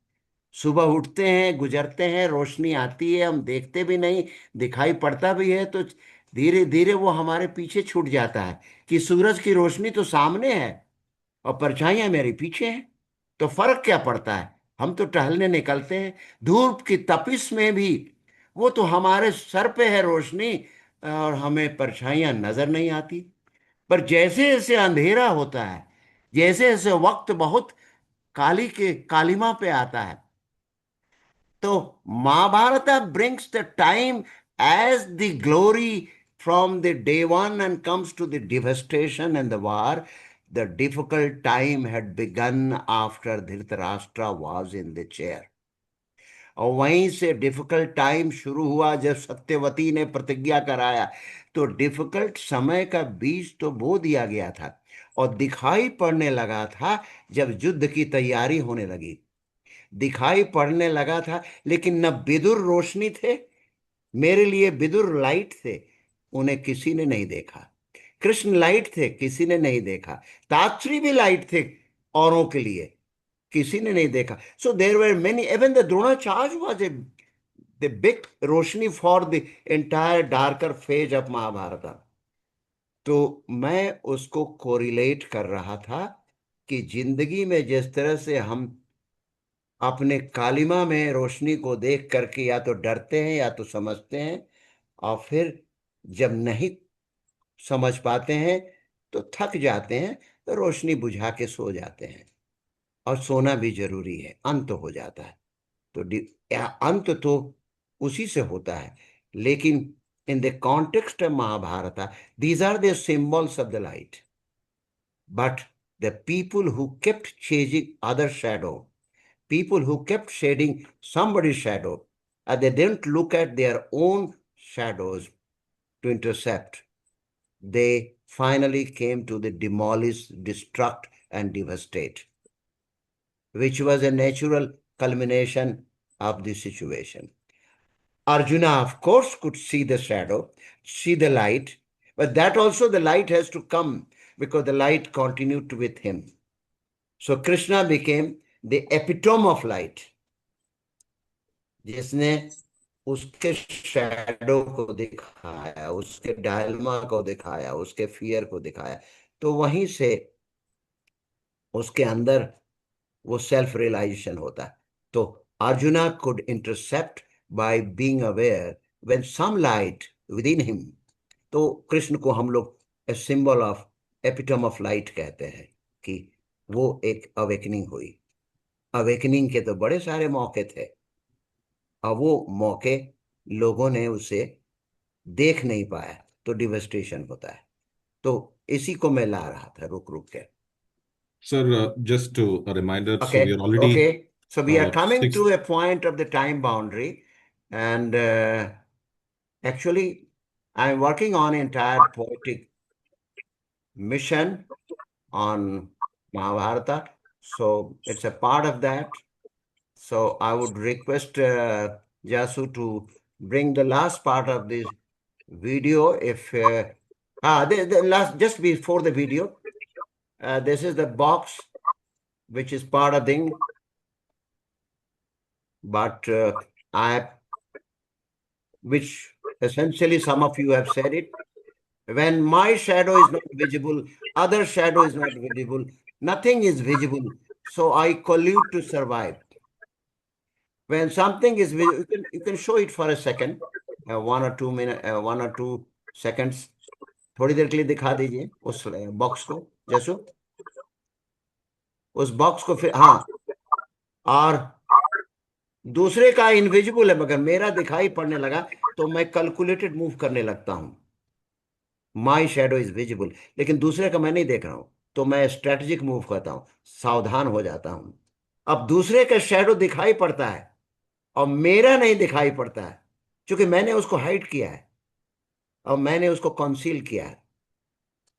सुबह उठते हैं, गुजरते हैं, रोशनी आती है, हम देखते भी नहीं, दिखाई पड़ता भी है तो धीरे धीरे वो हमारे पीछे छूट जाता है कि सूरज की रोशनी तो सामने है और परछाइयां मेरे पीछे हैं। तो फर्क क्या पड़ता है? हम तो टहलने निकलते हैं धूप की तपिश में भी, वो तो हमारे सर पे है रोशनी और हमें परछाइयां नजर नहीं आती। पर जैसे जैसे अंधेरा होता है, जैसे जैसे वक्त बहुत काली के कालिमा पे आता है, तो Mahabharata brings the time as the glory from the day one and comes to the devastation and the war. The difficult time had begun after Dhritarashtra was in the chair. और वहीं से डिफिकल्ट टाइम शुरू हुआ जब सत्यवती ने प्रतिज्ञा कराया। तो डिफिकल्ट समय का बीज तो बो दिया गया था और दिखाई पड़ने लगा था जब युद्ध की तैयारी होने लगी। दिखाई पड़ने लगा था, लेकिन न विदुर रोशनी थे, मेरे लिए विदुर लाइट थे, उन्हें किसी ने नहीं देखा। कृष्ण लाइट थे, किसी ने नहीं देखा। तात्री भी लाइट थे औरों के लिए, किसी ने नहीं देखा। So there were many, even the Dronacharya was a the big roshni for the entire darker phase of Mahabharat. तो मैं उसको कोरिलेट कर रहा था कि जिंदगी में जिस तरह से हम अपने कालिमा में रोशनी को देख करके या तो डरते हैं या तो समझते हैं, और फिर जब नहीं समझ पाते हैं तो थक जाते हैं, तो रोशनी बुझा के सो जाते हैं। और सोना भी जरूरी है, अंत हो जाता है। तो अंत तो उसी से होता है। लेकिन in the context of Mahabharat, these are the symbols of the light, but the people who kept chasing other shadow, people who kept shading somebody's shadow, and they didn't look at their own shadows to intercept. They finally came to the demolish, destruct, and devastate, which was a natural culmination of the situation. Arjuna, of course, could see the shadow, see the light, but that also the light has to come because the light continued with him. So Krishna became the epitome of light, जिसने उसके shadow को दिखाया, उसके dilemma को दिखाया, उसके fear को दिखाया। तो वहीं से उसके अंदर वो सेल्फ रियलाइजेशन होता है। तो Arjuna could intercept by being aware when some light within him. तो कृष्ण को हम लोग a symbol of epitome of light कहते हैं कि वो एक अवेकनिंग हुई। अवेकनिंग के तो बड़े सारे मौके थे, और वो मौके लोगों ने उसे देख नहीं पाया, तो डिवेस्टेशन होता है। तो इसी को मैं ला रहा था रुक रुक के। Sir, just a reminder, so we Okay, are already okay. So we are coming six. to a point of the time boundary, and actually, I'm working on entire poetic mission on Mahabharata. So it's a part of that. So I would request Jasu to bring the last part of this video. If the last, just before the video, this is the box which is part of thing, but I, which essentially some of you have said it. When my shadow is not visible, other shadow is not visible, nothing is visible. So I collude to survive. When something is visible, you can show it for a second, 1 or 2 minutes, 1 or 2 seconds. थोड़ी देर के लिए दिखा दीजिए उस box को जैसो, उस box को। फिर हाँ, और दूसरे का इनविजिबल है मगर मेरा दिखाई पड़ने लगा, तो मैं कैलकुलेटेड मूव करने लगता हूं। माई शेडो इज विजिबल, लेकिन दूसरे का मैं नहीं देख रहा हूं, तो मैं स्ट्रेटेजिक मूव करता हूं, सावधान हो जाता हूं। अब दूसरे का शेडो दिखाई पड़ता है और मेरा नहीं दिखाई पड़ता है, क्योंकि मैंने उसको हाइड किया है और मैंने उसको कंसील किया है।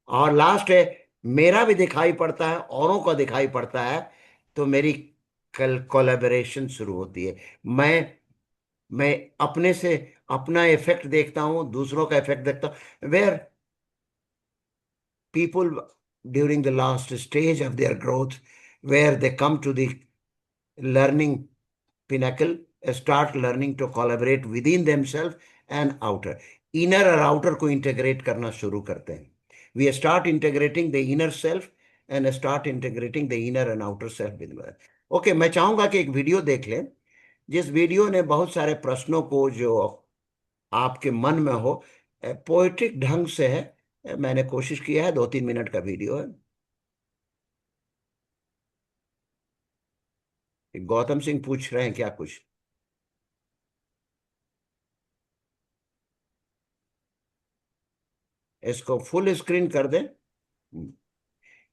और लास्ट है, मेरा भी दिखाई पड़ता है, औरों का दिखाई पड़ता है, तो मेरी कल कोलैबोरेशन शुरू होती है। मैं अपने से अपना इफेक्ट देखता हूं, दूसरों का इफेक्ट देखता हूं। Where people during the last stage of their growth, where they come to the learning pinnacle, start learning to collaborate within themselves and outer, inner और outer को integrate करना शुरू करते हैं। We start integrating the inner self and start integrating the inner and outer self with one. Okay, मैं चाहूंगा कि एक वीडियो देख लें, जिस वीडियो ने बहुत सारे प्रश्नों को जो आपके मन में हो पोएटिक ढंग से है, मैंने कोशिश किया है, 2-3 मिनट का वीडियो है। गौतम सिंह पूछ रहे हैं क्या कुछ? इसको फुल स्क्रीन कर दें।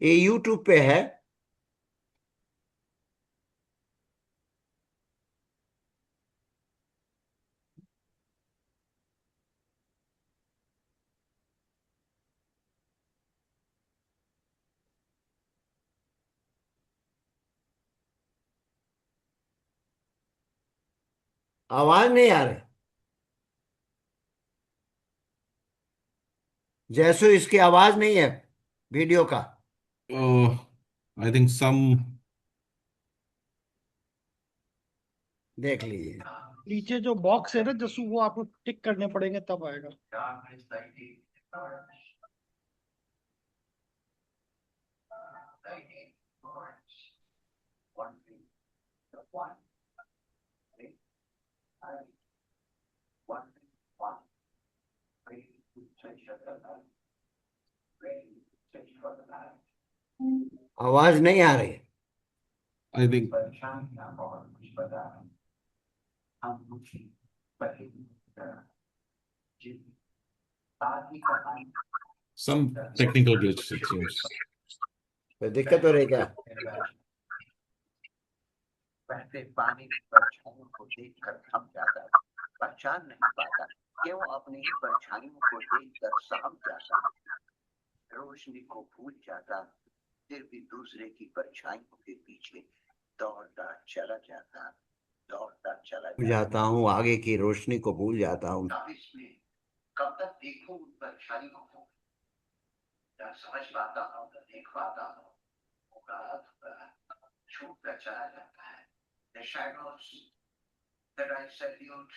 ये यूट्यूब पे है। आवाज नहीं आ रही जैसो, इसकी आवाज नहीं है वीडियो का। I think some. देख लीजिए। नीचे जो बॉक्स है ना जसू, वो आपको टिक करने पड़ेंगे तब आएगा। आवाज नहीं आ रही। I think some technical glitch, it seems. कोई दिक्कत हो रही क्या? बहते पानी की परछाइयों को देखकर थम जाता, पहचान नहीं पाता कि वो अपनी ही परछाइयों को देखकर सहम जाता, रोशनी को भूल जाता, फिर भी दूसरे की परछाइयों के पीछे दौड़ता चला जाता, दौड़ता चला जाता हूँ, आगे की रोशनी को भूल जाता हूँ। इसमें कब तक देखूं उन परछाइयों को, न समझ पाता हूँ न देख पाता हूँ, छूटता चला जाता है। The shadows that I salute,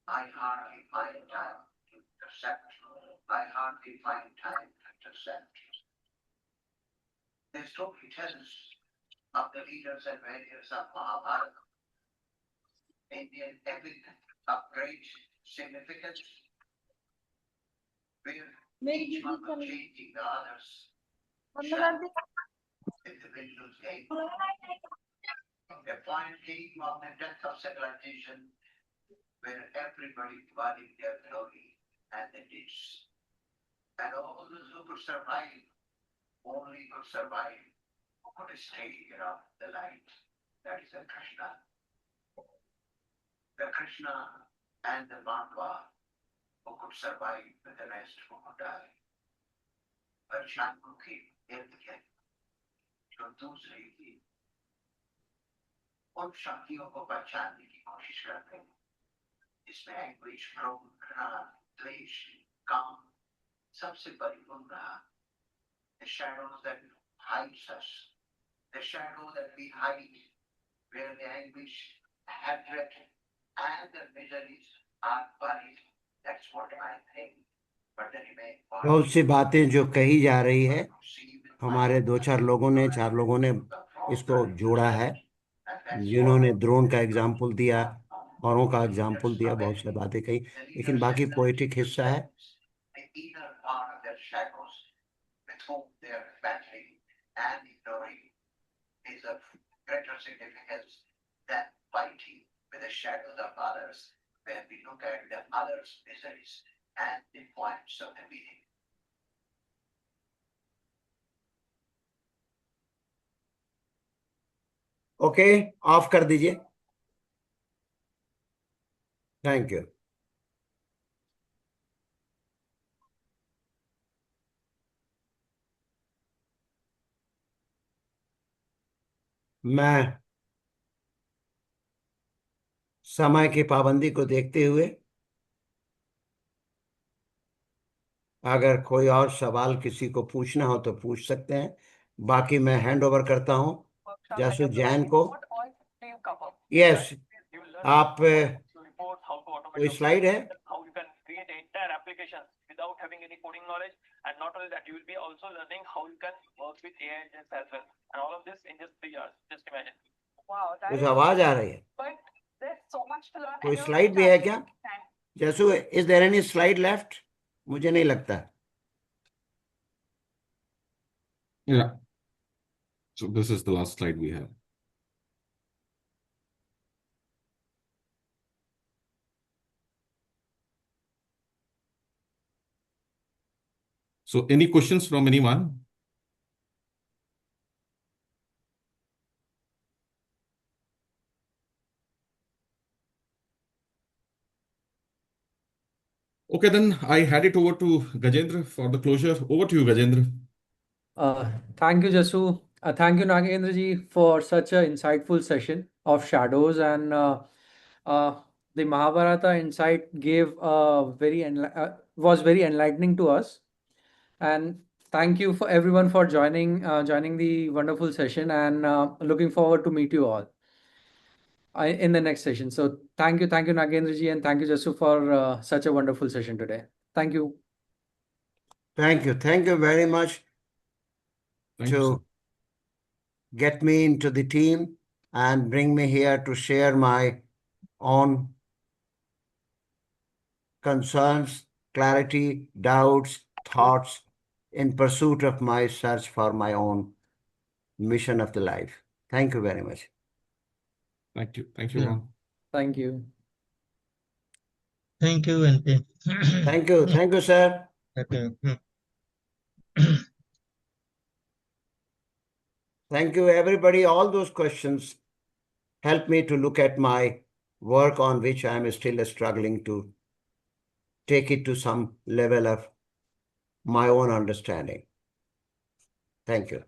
I hardly find time to intercept. I hardly find time to intercept. The storytellers of the leaders and warriors of Mahabharata, Indian epic of great significance, where each one was changing the others. Individuals came. A point came of the death of civilization, where everybody embodied their glory and their deeds. And all those who could survive only could survive who could stay around the light. That is the Krishna. The Krishna and the Pandava who could survive with the rest who could die. But Shanku came इर्द गिर्द जो दूसरे की उन शक्तियों को पहचानने की कोशिश करते हैं, इसमें एंग्विश, क्रोध, राग, द्वेष, काम सबसे परिपूर्ण रहा। The shadows that hides us, the shadow that we hide, where the anguish, hatred, and the miseries are buried. That's what I think. But the remain बहुत सी बातें जो कही जा रही है, हमारे 2-4 लोगों ने, 4 लोगों ने इसको जोड़ा है, जिन्होंने द्रोण का एग्जाम्पल दिया, औरों का एग्जाम्पल दिया, बहुत सी बातें कही, लेकिन बाकी पोएटिक हिस्सा है। the inner part of their shadows with whom they are battling and ignoring is of greater significance than fighting with the shadows of others, where we look at the others' miseries and the points of the meaning. Okay, of कर दीजिए। Thank you. मैं समय की पाबंदी को देखते हुए अगर कोई और सवाल किसी को पूछना हो तो पूछ सकते हैं, बाकी मैं हैंड ओवर करता हूं जसू जैन को। यस, आप कोई स्लाइड है? And not only that, you will be also learning how you can work with AI agents as well. And all of this in just 3 hours. Just imagine. कुछ आवाज आ रही है? कोई स्लाइड भी है क्या? Jaisu, is there any slide left? मुझे नहीं लगता. Yeah. So this is the last slide we have. So any questions from anyone? Okay, then I hand it over to Gajendra for the closure. Over to you, Gajendra. Thank you, Jasu. Thank you, Nagendra ji, for such an insightful session of shadows. And uh, the Mahabharata insight gave was very enlightening to us. And thank you for everyone for joining the wonderful session. And looking forward to meet you all in the next session. So thank you, Nagendra ji, and thank you, Jasu, for such a wonderful session today. Thank you. Thank you. Thank you very much Thank you, sir. to get me into the team and bring me here to share my own concerns, clarity, doubts, thoughts in pursuit of my search for my own mission of the life. Thank you very much. Thank you. Thank you Yeah. all. Thank you. Thank you, NP. Thank you. Thank you, sir. Okay. Thank you, everybody. All those questions help me to look at my work on which I am still struggling to take it to some level of my own understanding. Thank you.